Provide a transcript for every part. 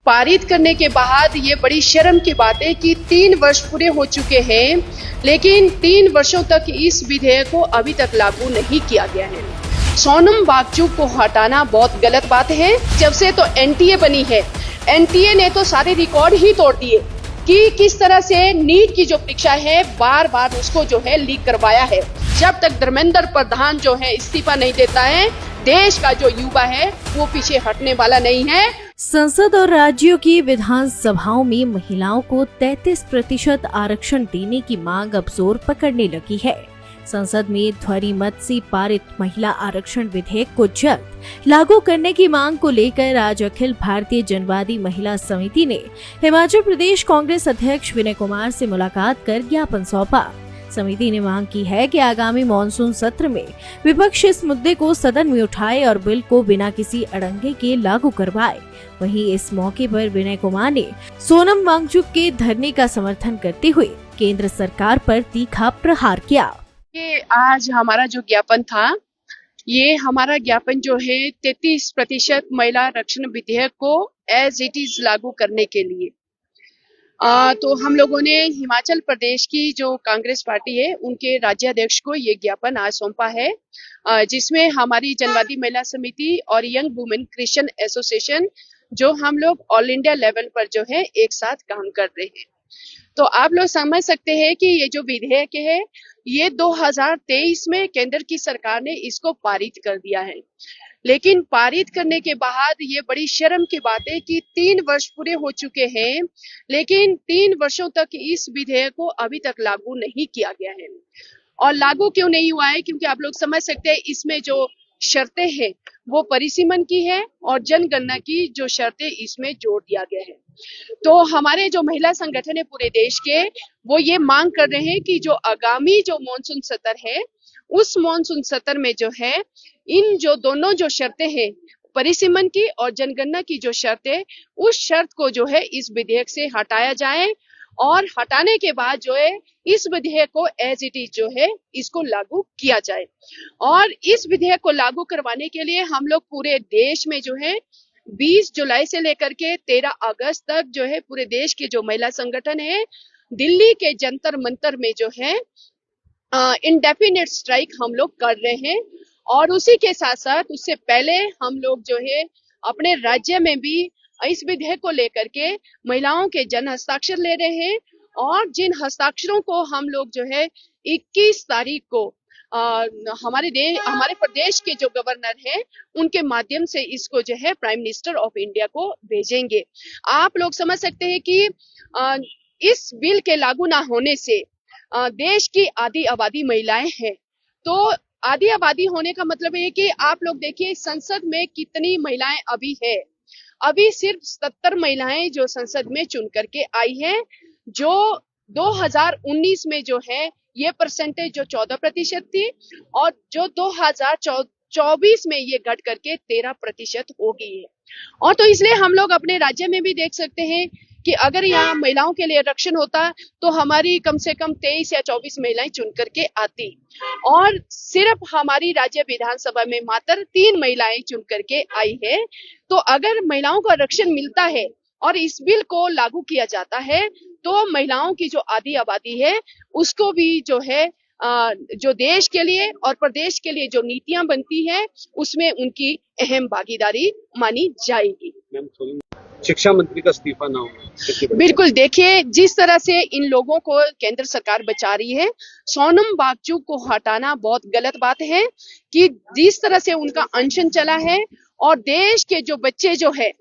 पारित करने के बाद ये बड़ी शर्म की बात है कि 3 वर्ष पूरे हो चुके हैं, लेकिन 3 वर्षों तक इस विधेयक को अभी तक लागू नहीं किया गया है। सोनम वांगचुक को हटाना बहुत गलत बात है। जब से तो एनटीए बनी है, एनटीए ने तो सारे रिकॉर्ड ही तोड़ दिए कि किस तरह से नीट की जो परीक्षा है बार बार उसको जो है लीक करवाया है। जब तक धर्मेंद्र प्रधान जो है इस्तीफा नहीं देता है, देश का जो युवा है वो पीछे हटने वाला नहीं है। संसद और राज्यों की विधानसभाओं में महिलाओं को 33% आरक्षण देने की मांग अब जोर पकड़ने लगी है। संसद में ध्वनिमत से पारित महिला आरक्षण विधेयक को जल्द लागू करने की मांग को लेकर आज अखिल भारतीय जनवादी महिला समिति ने हिमाचल प्रदेश कांग्रेस अध्यक्ष विनय कुमार से मुलाकात कर ज्ञापन सौंपा। समिति ने मांग की है कि आगामी मॉनसून सत्र में विपक्ष इस मुद्दे को सदन में उठाए और बिल को बिना किसी अड़ंगे के लागू करवाए। वहीं इस मौके पर विनय कुमार ने सोनम वांगचुक के धरने का समर्थन करते हुए केंद्र सरकार पर तीखा प्रहार किया। आज हमारा जो ज्ञापन था, ये हमारा ज्ञापन जो है 33% महिला आरक्षण विधेयक को एज इट इज लागू करने के लिए। तो हम लोगों ने हिमाचल प्रदेश की जो कांग्रेस पार्टी है उनके राज्याध्यक्ष को ये ज्ञापन आज सौंपा है, जिसमें हमारी जनवादी महिला समिति और यंग वुमेन क्रिश्चियन एसोसिएशन जो हम लोग ऑल इंडिया लेवल पर जो है एक साथ काम कर रहे हैं। तो आप लोग समझ सकते हैं कि ये जो विधेयक है ये 2023 में केंद्र की सरकार ने इसको पारित कर दिया है, लेकिन पारित करने के बाद ये बड़ी शर्म की बात है कि 3 वर्ष पूरे हो चुके हैं, लेकिन 3 वर्षों तक इस विधेयक को अभी तक लागू नहीं किया गया है। और लागू क्यों नहीं हुआ है? क्योंकि आप लोग समझ सकते हैं इसमें जो शर्तें हैं वो परिसीमन की है और जनगणना की जो शर्तें इसमें जोड़ दिया गया है। तो हमारे जो महिला संगठन है पूरे देश के, वो ये मांग कर रहे हैं कि जो आगामी जो मॉनसून सत्र है उस मॉनसून सत्र में जो है इन जो दोनों जो शर्तें हैं परिसीमन की और जनगणना की जो शर्त है उस शर्त को जो है इस विधेयक से हटाया जाए और हटाने के बाद जो है इस विधेयक को एज इट इज जो है इसको लागू किया जाए। और इस विधेयक को लागू करवाने के लिए हम लोग पूरे देश में जो है 20 जुलाई से लेकर के 13 अगस्त तक जो है पूरे देश के जो महिला संगठन है दिल्ली के जंतर मंतर में जो है इंडेफिनिट स्ट्राइक हम लोग कर रहे हैं। और उसी के साथ साथ उससे पहले हम लोग जो है अपने राज्य में भी इस विधेयक को लेकर के महिलाओं के जन हस्ताक्षर ले रहे हैं और जिन हस्ताक्षरों को हम लोग जो है 21 तारीख को हमारे प्रदेश के जो गवर्नर हैं उनके माध्यम से इसको जो है प्राइम मिनिस्टर ऑफ इंडिया को भेजेंगे। आप लोग समझ सकते हैं कि इस बिल के लागू ना होने से देश की आधी आबादी महिलाएं हैं। तो आधी आबादी होने का मतलब है कि आप लोग देखिए संसद में कितनी महिलाएं अभी है। अभी सिर्फ 77 महिलाएं जो संसद में चुन करके आई हैं, जो 2019 में जो है ये परसेंटेज जो 14% थी और जो 2024 में ये घट करके 13% हो गई है। और तो इसलिए हम लोग अपने राज्य में भी देख सकते हैं कि अगर यहाँ महिलाओं के लिए आरक्षण होता तो हमारी कम से कम 23 या 24 महिलाएं चुन करके आती और सिर्फ हमारी राज्य विधानसभा में मात्र 3 महिलाएं चुन करके आई है। तो अगर महिलाओं को आरक्षण मिलता है और इस बिल को लागू किया जाता है तो महिलाओं की जो आधी आबादी है उसको भी जो है जो देश के लिए और प्रदेश के लिए जो नीतियां बनती है उसमें उनकी अहम भागीदारी मानी जाएगी। शिक्षा मंत्री का इस्तीफा ना हो। बिल्कुल, देखिए जिस तरह से इन लोगों को केंद्र सरकार बचा रही है, सोनम वांगचुक को हटाना बहुत गलत बात है कि जिस तरह से उनका अनशन चला है और देश के जो बच्चे जो है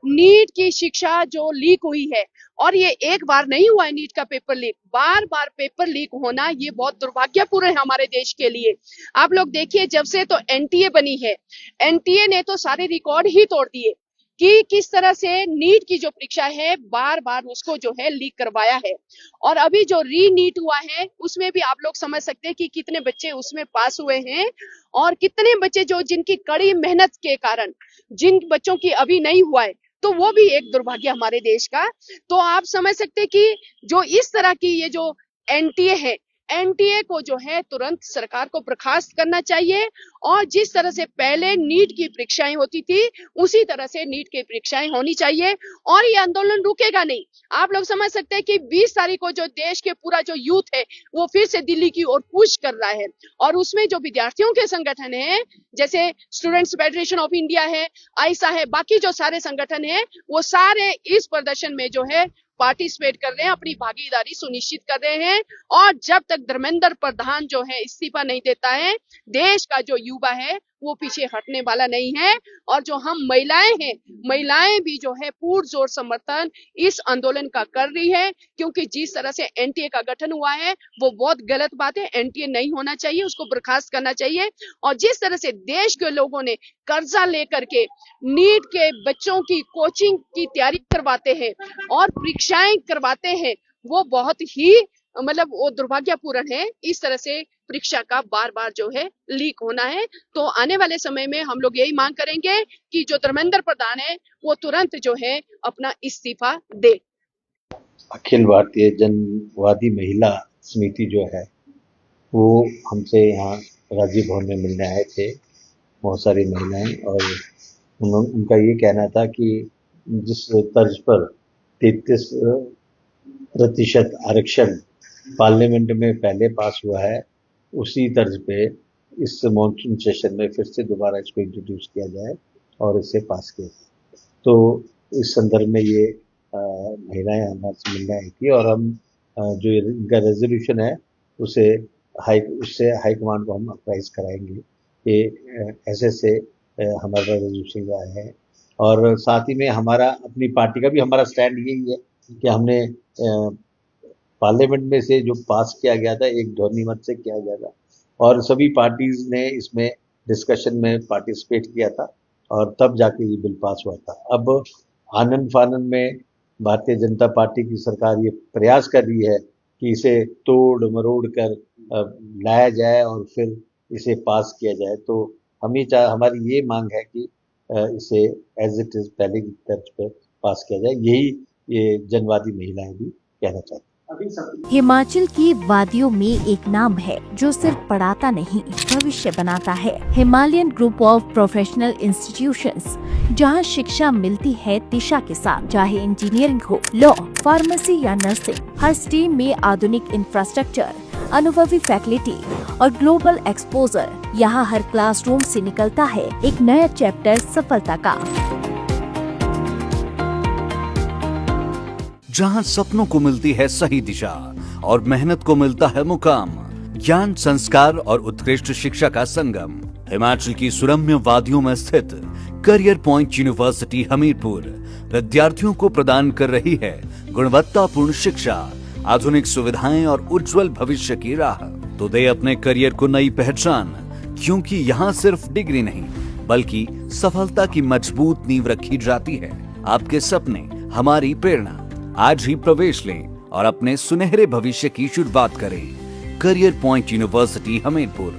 नीट की शिक्षा जो लीक हुई है और ये एक बार नहीं हुआ है नीट का पेपर लीक, बार बार पेपर लीक होना ये बहुत दुर्भाग्यपूर्ण है हमारे देश के लिए। आप लोग देखिए जब से तो एनटीए बनी है, एनटीए ने तो सारे रिकॉर्ड ही तोड़ दिए कि किस तरह से नीट की जो परीक्षा है बार बार उसको जो है लीक करवाया है। और अभी जो री नीट हुआ है उसमें भी आप लोग समझ सकते हैं कि कितने बच्चे उसमें पास हुए हैं और कितने बच्चे जो जिनकी कड़ी मेहनत के कारण जिन बच्चों की अभी नहीं हुआ है, तो वो भी एक दुर्भाग्य हमारे देश का। तो आप समझ सकते हैं कि जो इस तरह की ये जो एनटीए है एनटीए को जो है तुरंत सरकार को बर्खास्त करना चाहिए और जिस तरह से पहले नीट की परीक्षाएं होती थी उसी तरह से नीट की परीक्षाएं होनी चाहिए और ये आंदोलन रुकेगा नहीं। आप लोग समझ सकते हैं कि 20 तारीख को जो देश के पूरा जो यूथ है वो फिर से दिल्ली की ओर कूच कर रहा है और उसमें जो विद्यार्थियों के संगठन है जैसे स्टूडेंट्स फेडरेशन ऑफ इंडिया है, आईसा है, बाकी जो सारे संगठन है वो सारे इस प्रदर्शन में जो है पार्टिसिपेट कर रहे हैं, अपनी भागीदारी सुनिश्चित कर रहे हैं और जब तक धर्मेंद्र प्रधान जो है इस्तीफा नहीं देता है देश का जो युवा है वो पीछे हटने वाला नहीं है और जो हम महिलाएं हैं, महिलाएं भी जो है पूर्ण जोर समर्थन इस आंदोलन का कर रही है क्योंकि जिस तरह से एनटीए का गठन हुआ है वो बहुत गलत बात है। एनटीए नहीं होना चाहिए, उसको बर्खास्त करना चाहिए और जिस तरह से देश के लोगों ने कर्जा लेकर के नीट के बच्चों की कोचिंग की तैयारी करवाते हैं और परीक्षाएं करवाते हैं वो बहुत ही मतलब वो दुर्भाग्यपूर्ण है। इस तरह से परीक्षा का बार बार जो है लीक होना है तो आने वाले समय में हम लोग यही मांग करेंगे कि जो धर्मेंद्र प्रधान है वो तुरंत जो है अपना इस्तीफा दे। अखिल भारतीय जनवादी महिला समिति जो है वो हमसे यहाँ राजीव भवन में मिलने आए थे, बहुत सारी महिलाएं, और उनका ये कहना था कि जिस तर्ज पर 33% आरक्षण पार्लियामेंट में पहले पास हुआ है उसी तर्ज पे इस मॉनसून सेशन में फिर से दोबारा इसको इंट्रोड्यूस किया जाए और इसे पास किया जाए। तो इस संदर्भ में ये महिलाएं हमारे मिलने आई थी और हम जो इनका रेजोल्यूशन है उससे हाईकमांड को हम अप्राइज कराएंगे कि ऐसे हमारा रेजोल्यूशन आया है। और साथ ही में हमारा अपनी पार्टी का भी हमारा स्टैंड यही है कि हमने पार्लियामेंट में से जो पास किया गया था एक ध्वनि मत से किया गया था और सभी पार्टीज ने इसमें डिस्कशन में पार्टिसिपेट किया था और तब जाके ये बिल पास हुआ था। अब आनन फानन में भारतीय जनता पार्टी की सरकार ये प्रयास कर रही है कि इसे तोड़ मरोड़ कर लाया जाए और फिर इसे पास किया जाए। तो हमारी ये मांग है कि इसे एज इट इज पहले की तर्ज पर पास किया जाए। यही ये जनवादी महिलाएं भी कहना चाहती हैं। हिमाचल की वादियों में एक नाम है जो सिर्फ पढ़ाता नहीं भविष्य बनाता है। Himalayan group of professional institutions, जहां शिक्षा मिलती है दिशा के साथ। चाहे इंजीनियरिंग हो, लॉ, फार्मेसी या नर्सिंग, हर स्ट्रीम में आधुनिक इंफ्रास्ट्रक्चर, अनुभवी फैकल्टी और ग्लोबल एक्सपोजर। यहाँ हर क्लासरूम से निकलता है एक नया चैप्टर सफलता का। जहां सपनों को मिलती है सही दिशा और मेहनत को मिलता है मुकाम, ज्ञान, संस्कार और उत्कृष्ट शिक्षा का संगम। हिमाचल की सुरम्य वादियों में स्थित करियर पॉइंट यूनिवर्सिटी हमीरपुर विद्यार्थियों को प्रदान कर रही है गुणवत्तापूर्ण शिक्षा, आधुनिक सुविधाएं और उज्जवल भविष्य की राह। तो दे अपने करियर को नई पहचान, क्योंकि यहाँ सिर्फ डिग्री नहीं बल्कि सफलता की मजबूत नींव रखी जाती है। आपके सपने हमारी प्रेरणा। आज ही प्रवेश लें और अपने सुनहरे भविष्य की शुरुआत करें। Career point university Hamirpur.